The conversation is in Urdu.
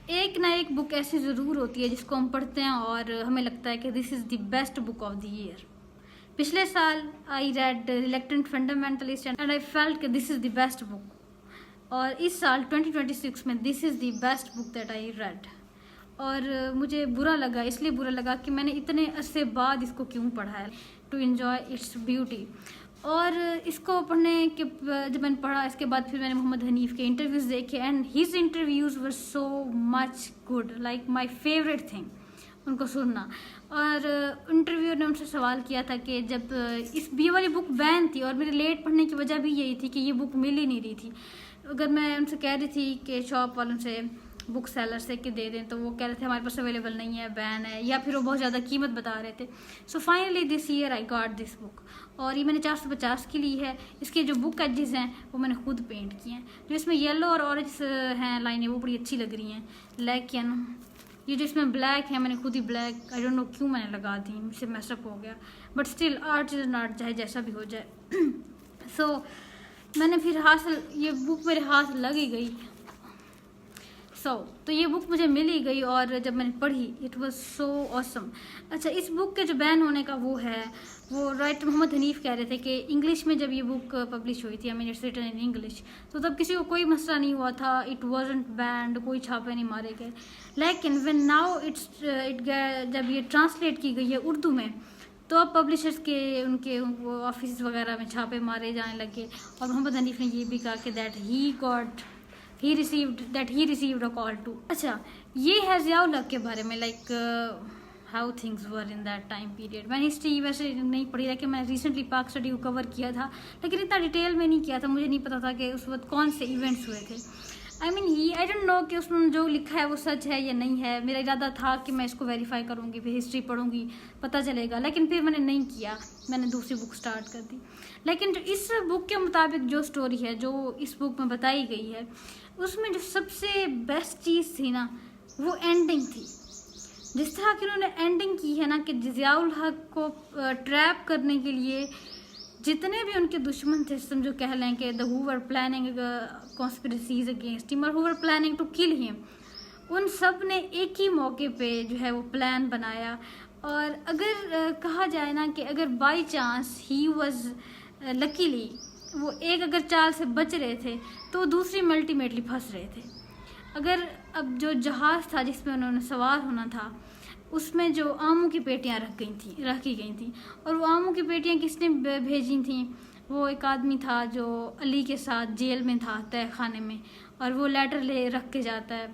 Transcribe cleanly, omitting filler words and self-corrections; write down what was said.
ایک نہ ایک بک ایسی ضرور ہوتی ہے جس کو ہم پڑھتے ہیں اور ہمیں لگتا ہے کہ this is the best book of the year. پچھلے سال I read reluctant fundamentalist and I felt کہ دس از دی بیسٹ بک. اور اس سال 2026 میں this is the best book that I read. اور مجھے برا لگا، اس لیے برا لگا کہ میں نے اتنے عرصے بعد اس کو کیوں پڑھا ہے، ٹو انجوائے اٹس بیوٹی. اور اس کو پڑھنے کے جب میں نے پڑھا اس کے بعد پھر میں نے محمد حنیف کے انٹرویوز دیکھے and his interviews were so much good, like my favourite thing in کو سننا. اور انٹرویو نے ان سے سوال کیا تھا کہ جب اس یہ والی بک بین تھی اور میرے لیٹ پڑھنے کی وجہ بھی یہی تھی کہ یہ بک مل ہی نہیں رہی تھی. اگر میں ان سے کہہ رہی تھی کہ شاپ والوں سے، بک سیلر سے کہ دے دیں، تو وہ کہہ رہے تھے ہمارے پاس اویلیبل نہیں ہے، بین ہے، یا پھر وہ بہت زیادہ قیمت بتا رہے تھے. So finally this year I got this book. اور یہ میں نے 450 کی لی ہے. اس کے جو بک ایجز ہیں وہ میں نے خود پینٹ کیے ہیں. جو اس میں یلو اور اورنج ہیں لائنیں وہ بڑی اچھی لگ رہی ہیں. لیکن یہ جو اس میں بلیک ہے میں نے خود ہی بلیک آئی ڈونٹ نو کیوں میں نے لگا دی، مجھ سے میس اپ ہو گیا. But still art is not, چاہے جیسا بھی ہو جائے. سو میں نے پھر یہ بک میرے ہاتھ لگ ہی گئی. تو یہ بک مجھے مل ہی گئی اور جب میں نے پڑھی اٹ واز سو آسم. اچھا، اس بک کے جو بین ہونے کا وہ ہے، وہ رائٹر محمد حنیف کہہ رہے تھے کہ انگلش میں جب یہ بک پبلش ہوئی تھی، I mean it's written in English, تو تب کسی کو کوئی مسئلہ نہیں ہوا تھا، اٹ وازنٹ بینڈ، کوئی چھاپے نہیں مارے گئے. لیکن وین ناؤ جب یہ ٹرانسلیٹ کی گئی ہے اردو میں، تو اب پبلشرز کے ان کے آفس وغیرہ میں چھاپے مارے جانے لگے. اور محمد حنیف نے یہ بھی کہا کہ he received a call to. اچھا، یہ ہے ضیاء الحق کے بارے میں، like how things were in that time period. میں نے ہسٹری ویسے نہیں پڑھی، لیکن میں نے ریسنٹلی پاک اسٹڈی کو کور کیا تھا، لیکن اتنا ڈیٹیل میں نہیں کیا تھا. مجھے نہیں پتا تھا کہ اس وقت کون سے ایونٹس ہوئے تھے. آئی ڈونٹ نو کہ اس میں جو لکھا ہے وہ سچ ہے یا نہیں ہے. میرا ارادہ تھا کہ میں اس کو ویریفائی کروں گی، پھر ہسٹری پڑھوں گی، پتہ چلے گا، لیکن پھر میں نے نہیں کیا، میں نے دوسری بک سٹارٹ کر دی. لیکن جو اس بک کے مطابق جو سٹوری ہے، جو اس بک میں بتائی گئی ہے، اس میں جو سب سے بیسٹ چیز تھی نا، وہ اینڈنگ تھی. جس طرح کہ انہوں نے اینڈنگ کی ہے نا، کہ ضیاء الحق کو ٹریپ کرنے کے لیے جتنے بھی ان کے دشمن تھے، سمجھو کہہ لیں کہ the who were planning conspiracies against him or who were planning to kill him، ان سب نے ایک ہی موقع پہ جو ہے وہ پلان بنایا. اور اگر کہا جائے نا کہ اگر by chance he was luckily وہ ایک اگر چال سے بچ رہے تھے تو دوسری میں الٹیمیٹلی پھنس رہے تھے. اگر اب جو جہاز تھا جس میں انہوں نے سوار ہونا تھا، اس میں جو آموں کی پیٹیاں رکھی گئی تھیں، اور وہ آموں کی پیٹیاں کس نے بھیجی تھیں؟ وہ ایک آدمی تھا جو علی کے ساتھ جیل میں تھا، تہہ خانے میں، اور وہ لیٹر رکھ کے جاتا ہے